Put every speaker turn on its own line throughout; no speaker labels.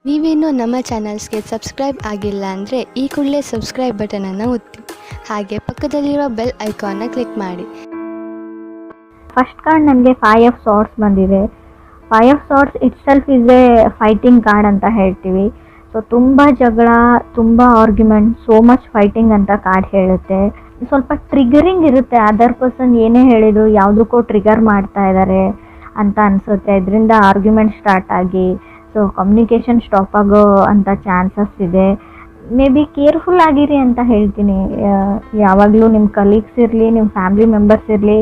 ನೀವೇನು ನಮ್ಮ ಚಾನಲ್ಸ್ಗೆ ಸಬ್ಸ್ಕ್ರೈಬ್ ಆಗಿಲ್ಲ ಅಂದರೆ ಈ ಕೂಡಲೇ ಸಬ್ಸ್ಕ್ರೈಬ್ ಬಟನನ್ನು ಒತ್ತಿ, ಹಾಗೆ ಪಕ್ಕದಲ್ಲಿರೋ ಬೆಲ್ ಐಕಾನ್ನ ಕ್ಲಿಕ್ ಮಾಡಿ.
ಫಸ್ಟ್ ಕಾರ್ಡ್ ನನಗೆ 5 ಆಫ್ ಸಾರ್ಟ್ಸ್ ಬಂದಿದೆ. 5 of swords it self is A fighting card ಅಂತ ಹೇಳ್ತೀವಿ. ಸೊ ತುಂಬ ಜಗಳ, ತುಂಬ ಆರ್ಗ್ಯುಮೆಂಟ್, ಸೋ ಮಚ್ ಫೈಟಿಂಗ್ ಅಂತ ಕಾರ್ಡ್ ಹೇಳುತ್ತೆ. ಸ್ವಲ್ಪ ಟ್ರಿಗರಿಂಗ್ ಇರುತ್ತೆ. ಅದರ್ ಪರ್ಸನ್ ಏನೇ ಹೇಳಿದ್ರು ಯಾವುದಕ್ಕೂ ಟ್ರಿಗರ್ ಮಾಡ್ತಾ ಇದ್ದಾರೆ ಅಂತ ಅನಿಸುತ್ತೆ. ಇದರಿಂದ ಆರ್ಗ್ಯುಮೆಂಟ್ ಸ್ಟಾರ್ಟ್ ಆಗಿ ಸೊ ಕಮ್ಯುನಿಕೇಷನ್ ಸ್ಟಾಪ್ ಆಗೋ ಅಂಥ ಚಾನ್ಸಸ್ ಇದೆ. ಮೇ ಬಿ ಕೇರ್ಫುಲ್ ಆಗಿರಿ ಅಂತ ಹೇಳ್ತೀನಿ. ಯಾವಾಗಲೂ ನಿಮ್ಮ ಕಲೀಗ್ಸ್ ಇರಲಿ, ನಿಮ್ಮ ಫ್ಯಾಮಿಲಿ ಮೆಂಬರ್ಸ್ ಇರಲಿ,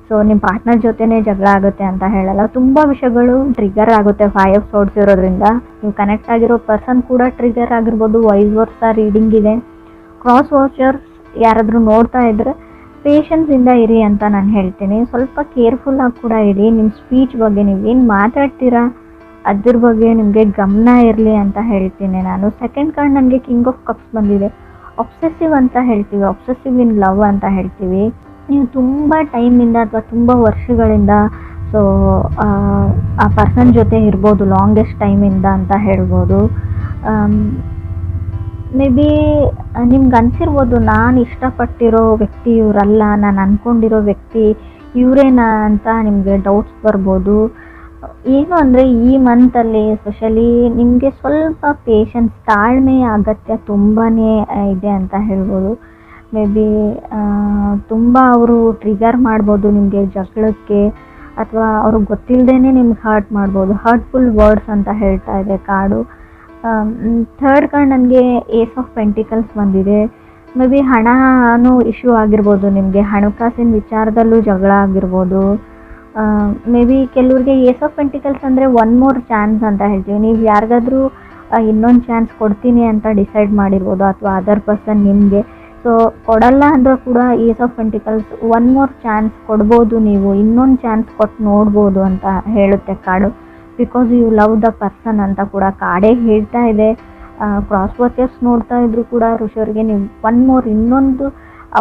ಸೊ ನಿಮ್ಮ ಪಾರ್ಟ್ನರ್ ಜೊತೆನೇ ಜಗಳ ಆಗುತ್ತೆ ಅಂತ ಹೇಳಲ್ಲ. ತುಂಬ ವಿಷಯಗಳು ಟ್ರಿಗರ್ ಆಗುತ್ತೆ 5 ಆಫ್ ಸಾರ್ಟ್ಸ್ ಇರೋದ್ರಿಂದ. ನೀವು ಕನೆಕ್ಟ್ ಆಗಿರೋ ಪರ್ಸನ್ ಕೂಡ ಟ್ರಿಗರ್ ಆಗಿರ್ಬೋದು. ವೈಸ್ ವರ್ಸಾ ರೀಡಿಂಗ್ ಇದೆ. ಕ್ರಾಸ್ ವಾಚರ್ಸ್ ಯಾರಾದರೂ ನೋಡ್ತಾ ಇದ್ದರೆ ಪೇಷನ್ಸಿಂದ ಇರಿ ಅಂತ ನಾನು ಹೇಳ್ತೀನಿ. ಸ್ವಲ್ಪ ಕೇರ್ಫುಲ್ಲಾಗಿ ಕೂಡ ಇರಿ. ನಿಮ್ಮ ಸ್ಪೀಚ್ ಬಗ್ಗೆ ನೀವೇನು ಮಾತಾಡ್ತೀರಾ ಅದ್ರ ಬಗ್ಗೆ ನಿಮಗೆ ಗಮನ ಇರಲಿ ಅಂತ ಹೇಳ್ತೀನಿ ನಾನು. ಸೆಕೆಂಡ್ ಕಾರ್ಡ್ ನನಗೆ ಕಿಂಗ್ ಆಫ್ ಕಪ್ಸ್ ಬಂದಿದೆ. ಒಬ್ಸೆಸಿವ್ ಅಂತ ಹೇಳ್ತೀವಿ, ಒಬ್ಸೆಸಿವ್ ಇನ್ ಲವ್ ಅಂತ ಹೇಳ್ತೀವಿ. ನೀವು ತುಂಬ ಟೈಮಿಂದ ಅಥವಾ ತುಂಬ ವರ್ಷಗಳಿಂದ ಸೊ ಆ ಪರ್ಸನ್ ಜೊತೆ ಇರ್ಬೋದು, ಲಾಂಗೆಸ್ಟ್ ಟೈಮಿಂದ ಅಂತ ಹೇಳ್ಬೋದು. ಮೇ ಬಿ ನಿಮ್ಗೆ ಅನಿಸಿರ್ಬೋದು, ನಾನು ಇಷ್ಟಪಟ್ಟಿರೋ ವ್ಯಕ್ತಿ ಇವರಲ್ಲ, ನಾನು ಅಂದ್ಕೊಂಡಿರೋ ವ್ಯಕ್ತಿ ಇವರೇನಾ ಅಂತ ನಿಮಗೆ ಡೌಟ್ಸ್ ಬರ್ಬೋದು. ಏನು ಅಂದರೆ ಈ ಮಂತಲ್ಲಿ ಎಸ್ಪೆಷಲಿ ನಿಮಗೆ ಸ್ವಲ್ಪ ಪೇಷನ್ಸ್, ತಾಳ್ಮೆ ಅಗತ್ಯ ತುಂಬಾ ಇದೆ ಅಂತ ಹೇಳ್ಬೋದು. ಮೇ ಬಿ ತುಂಬ ಅವರು ಟ್ರಿಗರ್ ಮಾಡ್ಬೋದು ನಿಮಗೆ ಜಗಳಕ್ಕೆ, ಅಥವಾ ಅವ್ರಿಗೆ ಗೊತ್ತಿಲ್ಲದೇ ನಿಮ್ಗೆ ಹರ್ಟ್ ಮಾಡ್ಬೋದು. ಹರ್ಟ್ಫುಲ್ ವರ್ಡ್ಸ್ ಅಂತ ಹೇಳ್ತಾ ಇದೆ ಕಾರ್ಡು. ಥರ್ಡ್ ಕಾರ್ಡ್ ನನಗೆ ಏಸ್ ಆಫ್ ಪೆಂಟಿಕಲ್ಸ್ ಬಂದಿದೆ. ಮೇ ಬಿ ಹಣನೂ ಇಶ್ಯೂ ಆಗಿರ್ಬೋದು, ನಿಮಗೆ ಹಣಕಾಸಿನ ವಿಚಾರದಲ್ಲೂ ಜಗಳ ಆಗಿರ್ಬೋದು. ಮೇ ಬಿ ಕೆಲವ್ರಿಗೆ ಏಸ್ ಆಫ್ ಪೆಂಟಿಕಲ್ಸ್ ಅಂದರೆ ಒನ್ ಮೋರ್ ಚಾನ್ಸ್ ಅಂತ ಹೇಳ್ತೀವಿ. ನೀವು ಯಾರಿಗಾದ್ರೂ ಇನ್ನೊಂದು ಚಾನ್ಸ್ ಕೊಡ್ತೀನಿ ಅಂತ ಡಿಸೈಡ್ ಮಾಡಿರ್ಬೋದು, ಅಥವಾ ಅದರ್ ಪರ್ಸನ್ ನಿಮಗೆ. ಸೊ ಕೊಡಲ್ಲ ಅಂದರೂ ಕೂಡ ace of pentacles one more chance ಕೊಡ್ಬೋದು, ನೀವು ಇನ್ನೊಂದು ಚಾನ್ಸ್ ಕೊಟ್ಟು ನೋಡ್ಬೋದು ಅಂತ ಹೇಳುತ್ತೆ card. Because you love the person ಅಂತ ಕೂಡ ಕಾರ್ಡೇ ಹೇಳ್ತಾ ಇದೆ. ಕ್ರಾಸ್ ವಾಚರ್ಸ್ ನೋಡ್ತಾ ಇದ್ರು ಕೂಡ ಋಷಿಯವರಿಗೆ ನೀವು ಒನ್ ಮೋರ್ ಇನ್ನೊಂದು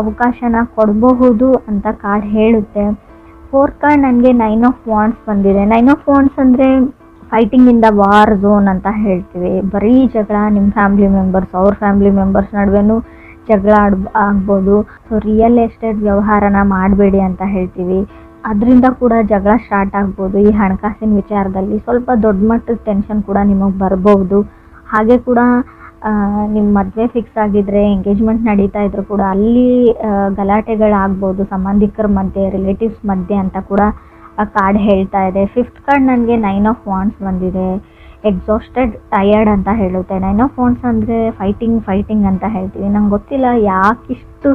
ಅವಕಾಶನ ಕೊಡಬಹುದು ಅಂತ ಕಾರ್ಡ್ ಹೇಳುತ್ತೆ. ಫೋರ್ತ್ ಕಾರ್ಡ್ ನನಗೆ 9 ಆಫ್ ವಾಂಡ್ಸ್ ಬಂದಿದೆ. 9 ಆಫ್ ವಾಂಡ್ಸ್ ಅಂದರೆ fighting in the war zone ಅಂತ ಹೇಳ್ತೀವಿ. ಬರೀ ಜಗಳ, ನಿಮ್ಮ ಫ್ಯಾಮಿಲಿ ಮೆಂಬರ್ಸ್ ಅವ್ರ ಫ್ಯಾಮಿಲಿ ಮೆಂಬರ್ಸ್ ನಡುವೆನೂ ಜಗಳ ಆಗ್ಬೋದು. ಸೊ ರಿಯಲ್ ಎಸ್ಟೇಟ್ ವ್ಯವಹಾರನ ಮಾಡಬೇಡಿ ಅಂತ ಹೇಳ್ತೀವಿ. ಅದರಿಂದ ಕೂಡ ಜಗಳ ಸ್ಟಾರ್ಟ್ ಆಗ್ಬೋದು. ಈ ಹಣಕಾಸಿನ ವಿಚಾರದಲ್ಲಿ ಸ್ವಲ್ಪ ದೊಡ್ಡ ಮಟ್ಟದ ಟೆನ್ಷನ್ ಕೂಡ ನಿಮಗೆ ಬರ್ಬೋದು. ಹಾಗೆ ಕೂಡ ನಿಮ್ಮ ಮದುವೆ ಫಿಕ್ಸ್ ಆಗಿದ್ದರೆ, ಎಂಗೇಜ್ಮೆಂಟ್ ನಡೀತಾ ಇದ್ರು ಕೂಡ ಅಲ್ಲಿ ಗಲಾಟೆಗಳಾಗ್ಬೋದು ಸಂಬಂಧಿಕರ ಮಧ್ಯೆ, ರಿಲೇಟಿವ್ಸ್ ಮಧ್ಯೆ ಅಂತ ಕೂಡ ಆ ಕಾರ್ಡ್ ಹೇಳ್ತಾ ಇದೆ. ಫಿಫ್ತ್ ಕಾರ್ಡ್ ನನಗೆ 9 ಆಫ್ ವಾಂಡ್ಸ್ ಬಂದಿದೆ. ಎಕ್ಸಾಸ್ಟೆಡ್, ಟಯರ್ಡ್ ಅಂತ ಹೇಳುತ್ತೆ. 9 ಆಫ್ ವಾಂಡ್ಸ್ ಅಂದರೆ ಫೈಟಿಂಗ್ ಅಂತ ಹೇಳ್ತೀವಿ. ನಂಗೆ ಗೊತ್ತಿಲ್ಲ ಯಾಕಿಷ್ಟು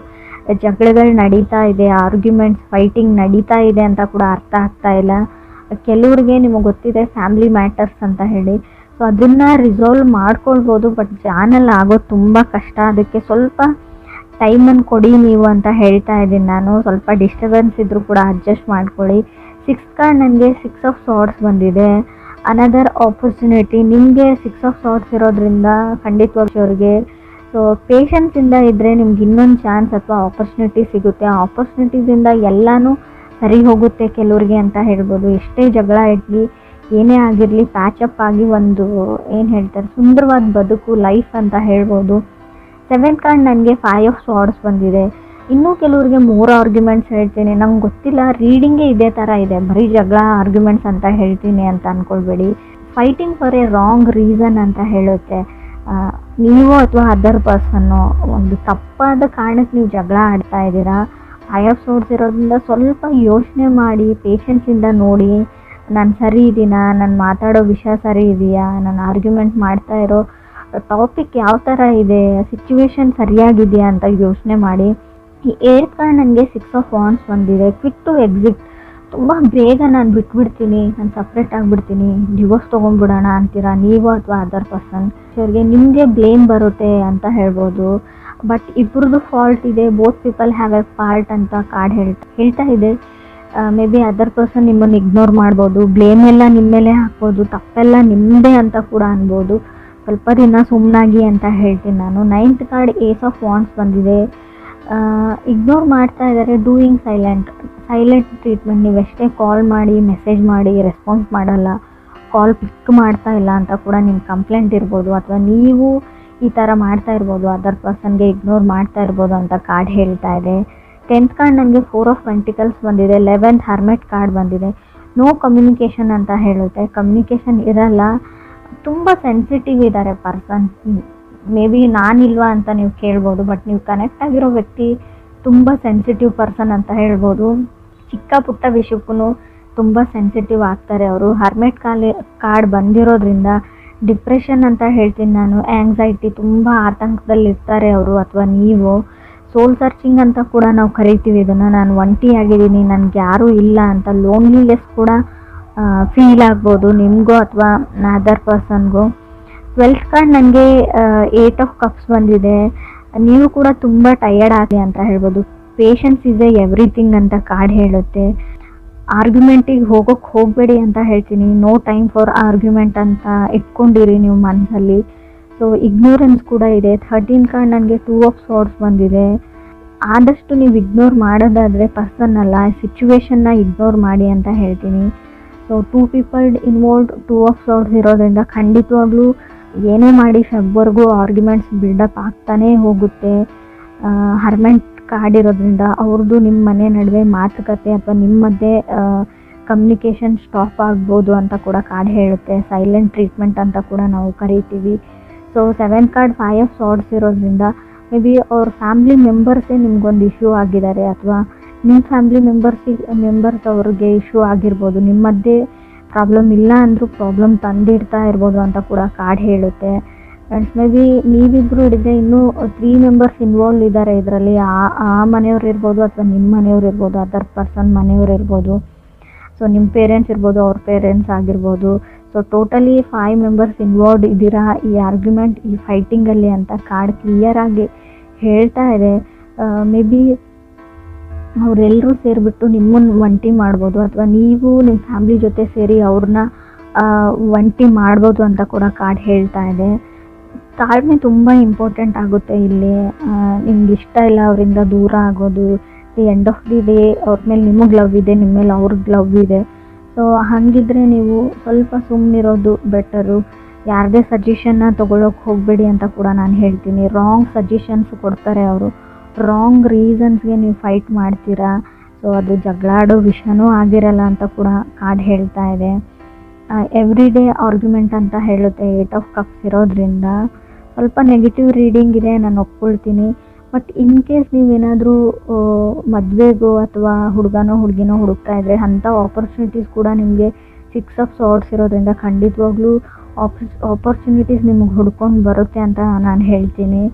ಜಗಳಗಳು ನಡೀತಾ ಇದೆ, ಆರ್ಗ್ಯುಮೆಂಟ್ಸ್, ಫೈಟಿಂಗ್ ನಡೀತಾ ಇದೆ ಅಂತ ಕೂಡ ಅರ್ಥ ಆಗ್ತಾ ಇಲ್ಲ. ಕೆಲವ್ರಿಗೆ ನಿಮಗೆ ಗೊತ್ತಿದೆ ಫ್ಯಾಮಿಲಿ ಮ್ಯಾಟರ್ಸ್ ಅಂತ ಹೇಳಿ, ಸೊ ಅದನ್ನು ರಿಸಾಲ್ವ್ ಮಾಡ್ಕೊಳ್ಬೋದು. ಬಟ್ ಜಾನಲ್ಲಿ ಆಗೋದು ತುಂಬ ಕಷ್ಟ. ಅದಕ್ಕೆ ಸ್ವಲ್ಪ ಟೈಮನ್ನು ಕೊಡಿ ನೀವು ಅಂತ ಹೇಳ್ತಾ ಇದ್ದೀನಿ ನಾನು. ಸ್ವಲ್ಪ ಡಿಸ್ಟರ್ಬೆನ್ಸ್ ಇದ್ದರೂ ಕೂಡ ಅಡ್ಜಸ್ಟ್ ಮಾಡ್ಕೊಳ್ಳಿ. 6th ಕಾರ್ಡ್ ನನಗೆ 6 ಆಫ್ ಸಾರ್ಟ್ಸ್ ಬಂದಿದೆ. Another opportunity. ನಿಮಗೆ 6 ಆಫ್ ಸಾರ್ಟ್ಸ್ ಇರೋದ್ರಿಂದ ಖಂಡಿತವಾಗಿ ಅವ್ರಿಗೆ ಸೊ ಪೇಷನ್ಸಿಂದ ಇದ್ದರೆ ನಿಮ್ಗೆ ಇನ್ನೊಂದು ಚಾನ್ಸ್ ಅಥವಾ ಆಪರ್ಚುನಿಟಿ ಸಿಗುತ್ತೆ. ಆ ಆಪರ್ಚುನಿಟೀಸಿಂದ ಎಲ್ಲನೂ ಸರಿ ಹೋಗುತ್ತೆ ಕೆಲವ್ರಿಗೆ ಅಂತ ಹೇಳ್ಬೋದು. ಎಷ್ಟೇ ಜಗಳ ಇರಲಿ, ಏನೇ ಆಗಿರಲಿ, ಪ್ಯಾಚಪ್ ಆಗಿ ಒಂದು ಏನು ಹೇಳ್ತಾರೆ ಸುಂದರವಾದ ಬದುಕು, ಲೈಫ್ ಅಂತ ಹೇಳ್ಬೋದು. 7th ಕಾರ್ಡ್ ನನಗೆ 5 ಆಫ್ ಸಾರ್ಟ್ಸ್ ಬಂದಿದೆ. ಇನ್ನೂ ಕೆಲವ್ರಿಗೆ 3 ಆರ್ಗ್ಯುಮೆಂಟ್ಸ್ ಹೇಳ್ತೀನಿ. ನಂಗೆ ಗೊತ್ತಿಲ್ಲ, ರೀಡಿಂಗೇ ಇದೇ ಥರ ಇದೆ, ಬರೀ ಜಗಳ ಆರ್ಗ್ಯುಮೆಂಟ್ಸ್ ಅಂತ ಹೇಳ್ತೀನಿ ಅಂತ ಅಂದ್ಕೊಳ್ಬೇಡಿ. Fighting for a wrong reason ಅಂತ ಹೇಳುತ್ತೆ. ನೀವು ಅಥವಾ ಅದರ್ ಪರ್ಸನ್ನು ಒಂದು ತಪ್ಪಾದ ಕಾರಣಕ್ಕೆ ನೀವು ಜಗಳ ಆಡ್ತಾ ಇದ್ದೀರಾ. 5 ಆಫ್ ಸಾರ್ಟ್ಸ್ ಇರೋದ್ರಿಂದ ಸ್ವಲ್ಪ ಯೋಚನೆ ಮಾಡಿ, ಪೇಷನ್ಸಿಂದ ನೋಡಿ, ನಾನು ಸರಿ ಇದ್ದೀನಾ, ನಾನು ಮಾತಾಡೋ ವಿಷಯ ಸರಿ ಇದೆಯಾ, ನಾನು ಆರ್ಗ್ಯುಮೆಂಟ್ ಮಾಡ್ತಾ ಇರೋ ಟಾಪಿಕ್ ಯಾವ ಥರ ಇದೆ, ಸಿಚುವೇಶನ್ ಸರಿಯಾಗಿದೆಯಾ ಅಂತ ಯೋಚನೆ ಮಾಡಿ. ಈ 8th ಕಾರ್ಡ್ ನನಗೆ 6 ಆಫ್ ವಾಂಡ್ಸ್ ಬಂದಿದೆ. Quick to exit. ತುಂಬ ಬೇಗ ನಾನು ಬಿಟ್ಬಿಡ್ತೀನಿ, ನಾನು ಸಪ್ರೇಟ್ ಆಗಿಬಿಡ್ತೀನಿ, ಡಿವೋರ್ಸ್ ತೊಗೊಂಡ್ಬಿಡೋಣ ಅಂತೀರಾ ನೀವು ಅಥವಾ ಅದರ್ ಪರ್ಸನ್. ಅವ್ರಿಗೆ ನಿಮಗೆ ಬ್ಲೇಮ್ ಬರುತ್ತೆ ಅಂತ ಹೇಳ್ಬೋದು. ಬಟ್ ಇಬ್ಬರದ್ದು ಫಾಲ್ಟ್ ಇದೆ. Both people have A part ಅಂತ ಕಾರ್ಡ್ ಹೇಳ್ತಾ ಇದೆ. ಮೇ ಬಿ ಅದರ್ ಪರ್ಸನ್ ನಿಮ್ಮನ್ನು ಇಗ್ನೋರ್ ಮಾಡ್ಬೋದು, ಬ್ಲೇಮ್ ಎಲ್ಲ ನಿಮ್ಮ ಮೇಲೆ ಹಾಕ್ಬೋದು, ತಪ್ಪೆಲ್ಲ ನಿಮ್ಮದೇ ಅಂತ ಕೂಡ ಅನ್ಬೋದು. ಸ್ವಲ್ಪ ದಿನ ಸುಮ್ಮನಾಗಿ ಅಂತ ಹೇಳ್ತೀನಿ ನಾನು. 9th card ace of wands ಬಂದಿದೆ. ಇಗ್ನೋರ್ ಮಾಡ್ತಾ ಇದ್ದಾರೆ. Doing silent treatment. ನೀವೆಷ್ಟೇ ಕಾಲ್ ಮಾಡಿ, ಮೆಸೇಜ್ ಮಾಡಿ ರೆಸ್ಪಾನ್ಸ್ ಮಾಡಲ್ಲ, ಕಾಲ್ ಪಿಕ್ ಮಾಡ್ತಾ ಇಲ್ಲ ಅಂತ ಕೂಡ ನಿಮ್ಮ ಕಂಪ್ಲೇಂಟ್ ಇರ್ಬೋದು, ಅಥವಾ ನೀವು ಈ ಥರ ಮಾಡ್ತಾ ಇರ್ಬೋದು, ಅದರ್ ಪರ್ಸನ್ಗೆ ಇಗ್ನೋರ್ ಮಾಡ್ತಾ ಇರ್ಬೋದು ಅಂತ ಕಾರ್ಡ್ ಹೇಳ್ತಾ ಇದೆ. 10th ಕಾರ್ಡ್ ನನಗೆ 4 ಆಫ್ ಪೆಂಟಿಕಲ್ಸ್ ಬಂದಿದೆ, 11th ಹರ್ಮೆಟ್ ಕಾರ್ಡ್ ಬಂದಿದೆ. ನೋ ಕಮ್ಯುನಿಕೇಷನ್ ಅಂತ ಹೇಳುತ್ತೆ. ಕಮ್ಯುನಿಕೇಷನ್ ಇರಲ್ಲ, ತುಂಬ ಸೆನ್ಸಿಟಿವ್ ಇದ್ದಾರೆ ಪರ್ಸನ್. ಮೇ ಬಿ ನಾನಿಲ್ವಾ ಅಂತ ನೀವು ಕೇಳ್ಬೋದು, ಬಟ್ ನೀವು ಕನೆಕ್ಟ್ ಆಗಿರೋ ವ್ಯಕ್ತಿ ತುಂಬ ಸೆನ್ಸಿಟಿವ್ ಪರ್ಸನ್ ಅಂತ ಹೇಳ್ಬೋದು. ಚಿಕ್ಕ ಪುಟ್ಟ ವಿಷಯಕ್ಕೂ ತುಂಬ ಸೆನ್ಸಿಟಿವ್ ಆಗ್ತಾರೆ ಅವರು. ಹರ್ಮೆಟ್ ಕಾರ್ಡ್ ಬಂದಿರೋದ್ರಿಂದ ಡಿಪ್ರೆಷನ್ ಅಂತ ಹೇಳ್ತೀನಿ ನಾನು, ಆ್ಯಂಗ್ಸೈಟಿ, ತುಂಬ ಆತಂಕದಲ್ಲಿರ್ತಾರೆ ಅವರು ಅಥವಾ ನೀವು. ಸೋಲ್ ಸರ್ಚಿಂಗ್ ಅಂತ ಕೂಡ ನಾವು ಕರಿತೀವಿ ಇದನ್ನು. ನಾನು ಒಂಟಿ ಆಗಿದ್ದೀನಿ, ನನಗೆ ಯಾರೂ ಇಲ್ಲ ಅಂತ ಲೋನ್ಲಿನೆಸ್ ಕೂಡ ಫೀಲ್ ಆಗ್ಬೋದು ನಿಮಗೂ ಅಥವಾ ಅದರ್ ಪರ್ಸನ್ಗೂ. 12th ಕಾರ್ಡ್ ನನಗೆ 8 ಆಫ್ ಕಪ್ಸ್ ಬಂದಿದೆ. ನೀವು ಕೂಡ ತುಂಬ ಟಯರ್ಡ್ ಆಗಿ ಅಂತ ಹೇಳ್ಬೋದು. ಪೇಷನ್ಸ್ ಇಸ್ ಎವ್ರಿಥಿಂಗ್ ಅಂತ ಕಾರ್ಡ್ ಹೇಳುತ್ತೆ. ಆರ್ಗ್ಯುಮೆಂಟಿಗೆ ಹೋಗಬೇಡಿ ಅಂತ ಹೇಳ್ತೀನಿ. ನೋ ಟೈಮ್ ಫಾರ್ ಆರ್ಗ್ಯುಮೆಂಟ್ ಅಂತ ಇಟ್ಕೊಂಡಿರಿ ನೀವು ಮನಸ್ಸಲ್ಲಿ. ಸೊ ಇಗ್ನೋರೆನ್ಸ್ ಕೂಡ ಇದೆ. 13 ಕಾರ್ಡ್ ನನಗೆ 2 ಆಫ್ ಸಾರ್ಡ್ಸ್ ಬಂದಿದೆ. ಆದಷ್ಟು ನೀವು ಇಗ್ನೋರ್ ಮಾಡೋದಾದರೆ ಪರ್ಸನ್ ಅಲ್ಲ, ಸಿಚುವೇಶನ್ನ ಇಗ್ನೋರ್ ಮಾಡಿ ಅಂತ ಹೇಳ್ತೀನಿ. ಸೊ 2 ಪೀಪಲ್ ಇನ್ವಾಲ್ವ್ಡ್, 2 ಆಫ್ ಸಾರ್ಡ್ಸ್ ಇರೋದ್ರಿಂದ ಖಂಡಿತವಾಗ್ಲೂ ಏನೇ ಮಾಡಿ ಫೆಬ್ವರೆಗೂ ಆರ್ಗ್ಯುಮೆಂಟ್ಸ್ ಬಿಲ್ಡಪ್ ಆಗ್ತಾನೇ ಹೋಗುತ್ತೆ. ಹರ್ಮೆಂಟ್ ಕಾರ್ಡ್ ಇರೋದ್ರಿಂದ ಅವ್ರದ್ದು ನಿಮ್ಮ ಮನೆ ನಡುವೆ ಮಾತುಕತೆ ಅಥವಾ ನಿಮ್ಮ ಮಧ್ಯೆ ಕಮ್ಯುನಿಕೇಷನ್ ಸ್ಟಾಪ್ ಆಗ್ಬೋದು ಅಂತ ಕೂಡ ಕಾರ್ಡ್ ಹೇಳುತ್ತೆ. ಸೈಲೆಂಟ್ ಟ್ರೀಟ್ಮೆಂಟ್ ಅಂತ ಕೂಡ ನಾವು ಕರಿತೀವಿ. ಸೊ 7th ಕಾರ್ಡ್ 5 ಆಫ್ ಸಾರ್ಡ್ಸ್ ಇರೋದ್ರಿಂದ ಮೇ ಬಿ ಅವ್ರ ಫ್ಯಾಮ್ಲಿ ಮೆಂಬರ್ಸೇ ನಿಮ್ಗೊಂದು ಇಶ್ಯೂ ಆಗಿದ್ದಾರೆ, ಅಥವಾ ನಿಮ್ಮ ಫ್ಯಾಮ್ಲಿ ಮೆಂಬರ್ಸ್ ಅವ್ರಿಗೆ ಇಶ್ಯೂ ಆಗಿರ್ಬೋದು. ನಿಮ್ಮ ಮಧ್ಯೆ ಪ್ರಾಬ್ಲಮ್ ಇಲ್ಲ ಅಂದರೂ ಪ್ರಾಬ್ಲಮ್ ತಂದಿಡ್ತಾ ಇರ್ಬೋದು ಅಂತ ಕೂಡ ಕಾರ್ಡ್ ಹೇಳುತ್ತೆ. ಆ್ಯಂಡ್ ಮೇ ಬಿ ನೀವಿಬ್ಬರು ಹಿಡಿದ್ರೆ ಇನ್ನೂ 3 ಮೆಂಬರ್ಸ್ ಇನ್ವಾಲ್ವ್ ಇದ್ದಾರೆ ಇದರಲ್ಲಿ. ಆ ಮನೆಯವ್ರು ಇರ್ಬೋದು ಅಥವಾ ನಿಮ್ಮ ಮನೆಯವ್ರು ಇರ್ಬೋದು, ಅದರ್ ಪರ್ಸನ್ ಮನೆಯವ್ರು ಇರ್ಬೋದು. ಸೊ ನಿಮ್ಮ ಪೇರೆಂಟ್ಸ್ ಇರ್ಬೋದು, ಅವ್ರ ಪೇರೆಂಟ್ಸ್ ಆಗಿರ್ಬೋದು. ಸೊ ಟೋಟಲಿ 5 ಮೆಂಬರ್ಸ್ ಇನ್ವಾಲ್ವ್ಡ್ ಇದ್ದೀರಾ ಈ ಆರ್ಗ್ಯುಮೆಂಟ್, ಈ ಫೈಟಿಂಗಲ್ಲಿ ಅಂತ ಕಾರ್ಡ್ ಕ್ಲಿಯರಾಗಿ ಹೇಳ್ತಾ ಇದೆ. ಮೇ ಬಿ ಅವರೆಲ್ಲರೂ ಸೇರಿಬಿಟ್ಟು ನಿಮ್ಮನ್ನು ಒಂಟಿ ಮಾಡ್ಬೋದು, ಅಥವಾ ನೀವು ನಿಮ್ಮ ಫ್ಯಾಮ್ಲಿ ಜೊತೆ ಸೇರಿ ಅವ್ರನ್ನ ಒಂಟಿ ಮಾಡ್ಬೋದು ಅಂತ ಕೂಡ ಕಾರ್ಡ್ ಹೇಳ್ತಾ ಇದೆ. ತಾಳ್ಮೆ ತುಂಬ ಇಂಪಾರ್ಟೆಂಟ್ ಆಗುತ್ತೆ ಇಲ್ಲಿ. ನಿಮ್ಗೆ ಇಷ್ಟ ಇಲ್ಲ ಅವರಿಂದ ದೂರ ಆಗೋದು. The end of the day ಅವ್ರ ಮೇಲೆ ನಿಮಗೆ ಲವ್ ಇದೆ, ನಿಮ್ಮ ಮೇಲೆ ಅವ್ರಿಗೆ ಲವ್ ಇದೆ. ಸೊ ಹಾಗಿದ್ರೆ ನೀವು ಸ್ವಲ್ಪ ಸುಮ್ಮನಿರೋದು ಬೆಟರು. ಯಾರದೇ ಸಜೆಷನ್ನ ತೊಗೊಳಕ್ಕೆ ಹೋಗಬೇಡಿ ಅಂತ ಕೂಡ ನಾನು ಹೇಳ್ತೀನಿ. ರಾಂಗ್ ಸಜೆಷನ್ಸ್ ಕೊಡ್ತಾರೆ ಅವರು, ರಾಂಗ್ ರೀಸನ್ಸ್ಗೆ ನೀವು ಫೈಟ್ ಮಾಡ್ತೀರಾ. ಸೊ ಅದು ಜಗಳಾಡೋ ವಿಷಯನೂ ಆಗಿರಲ್ಲ ಅಂತ ಕೂಡ ಕಾರ್ಡ್ ಹೇಳ್ತಾ ಇದೆ. ಎವ್ರಿ ಡೇ ಆರ್ಗ್ಯುಮೆಂಟ್ ಅಂತ ಹೇಳುತ್ತೆ 8 ಆಫ್ ಕಪ್ಸ್ ಇರೋದ್ರಿಂದ. ಸ್ವಲ್ಪ ನೆಗೆಟಿವ್ ರೀಡಿಂಗ್ ಇದೆ, ನಾನು ಒಪ್ಕೊಳ್ತೀನಿ. ಬಟ್ ಇನ್ ಕೇಸ್ ನೀವೇನಾದರೂ ಮದುವೆಗೋ ಅಥವಾ ಹುಡುಗನೋ ಹುಡುಗಿನೋ ಹುಡುಕ್ತಾ ಇದ್ದರೆ ಅಂಥ ಆಪರ್ಚುನಿಟೀಸ್ ಕೂಡ ನಿಮಗೆ 6 ಆಫ್ ಸಾರ್ಡ್ಸ್ ಇರೋದ್ರಿಂದ ಖಂಡಿತವಾಗ್ಲೂ ಆಪರ್ಚುನಿಟೀಸ್ ನಿಮಗೆ ಹುಡ್ಕೊಂಡು ಬರುತ್ತೆ ಅಂತ ನಾನು ಹೇಳ್ತೀನಿ.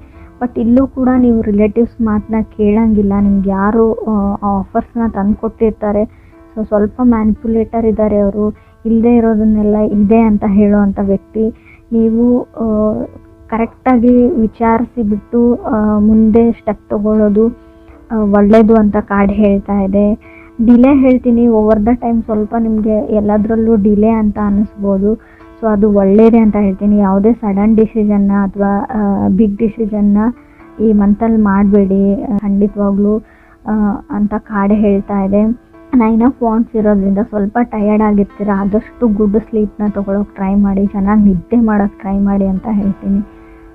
ಬಟ್ ಇಲ್ಲೂ ಕೂಡ ನೀವು ರಿಲೇಟಿವ್ಸ್ ಮಾತನ್ನ ಕೇಳೋಂಗಿಲ್ಲ. ನಿಮ್ಗೆ ಯಾರು ಆಫರ್ಸ್ನ ತಂದು ಕೊಟ್ಟಿರ್ತಾರೆ. ಸೊ ಸ್ವಲ್ಪ ಮ್ಯಾನಿಪುಲೇಟರ್ ಇದ್ದಾರೆ ಅವರು. ಇಲ್ಲದೆ ಇರೋದನ್ನೆಲ್ಲ ಇದೆ ಅಂತ ಹೇಳೋವಂಥ ವ್ಯಕ್ತಿ. ನೀವು ಕರೆಕ್ಟಾಗಿ ವಿಚಾರಿಸಿ ಬಿಟ್ಟು ಮುಂದೆ ಸ್ಟೆಪ್ ತೊಗೊಳ್ಳೋದು ಒಳ್ಳೆಯದು ಅಂತ ಕಾರ್ಡ್ ಹೇಳ್ತಾ ಇದೆ. ಡಿಲೇ ಹೇಳ್ತೀನಿ. ಓವರ್ ದ ಟೈಮ್ ಸ್ವಲ್ಪ ನಿಮಗೆ ಎಲ್ಲದರಲ್ಲೂ ಡಿಲೇ ಅಂತ ಅನ್ನಿಸ್ಬೋದು. ಸೊ ಅದು ಒಳ್ಳೆಯದೇ ಅಂತ ಹೇಳ್ತೀನಿ. ಯಾವುದೇ ಸಡನ್ ಡಿಸಿಷನ್ನ ಅಥವಾ ಬಿಗ್ ಡಿಸಿಷನ್ನ ಈ ಮಂತಲ್ಲಿ ಮಾಡಬೇಡಿ ಖಂಡಿತವಾಗ್ಲೂ ಅಂತ ಕಾರ್ಡ್ ಹೇಳ್ತಾ ಇದೆ. 9 ಆಫ್ ವಾಂಡ್ಸ್ ಇರೋದ್ರಿಂದ ಸ್ವಲ್ಪ ಟಯರ್ಡ್ ಆಗಿರ್ತೀರ. ಆದಷ್ಟು ಗುಡ್ ಸ್ಲೀಪ್ನ ತೊಗೊಳಕ್ಕೆ ಟ್ರೈ ಮಾಡಿ, ಚೆನ್ನಾಗಿ ನಿದ್ದೆ ಮಾಡೋಕ್ಕೆ ಟ್ರೈ ಮಾಡಿ ಅಂತ ಹೇಳ್ತೀನಿ.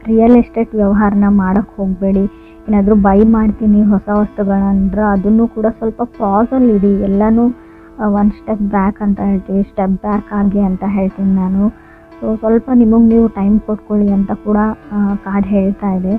ರಿಯಲ್ ಎಸ್ಟೇಟ್ ವ್ಯವಹಾರನ ಮಾಡೋಕ್ಕೆ ಹೋಗಬೇಡಿ. ಏನಾದರೂ ಬೈ ಮಾಡ್ತೀನಿ ಹೊಸ ವಸ್ತುಗಳಂದ್ರೆ ಅದನ್ನು ಕೂಡ ಸ್ವಲ್ಪ ಪಾಸಲ್ಲಿ ಇಡಿ. ಎಲ್ಲನೂ ಒನ್ ಸ್ಟೆಪ್ ಬ್ಯಾಕ್ ಅಂತ ಹೇಳ್ತೀವಿ, ಸ್ಟೆಪ್ ಬ್ಯಾಕ್ ಆಗಿ ಅಂತ ಹೇಳ್ತೀನಿ ನಾನು. ಸೊ ಸ್ವಲ್ಪ ನಿಮಗೆ ನೀವು ಟೈಮ್ ಕೊಟ್ಕೊಳ್ಳಿ ಅಂತ ಕೂಡ ಕಾರ್ಡ್ ಹೇಳ್ತಾ ಇದೆ.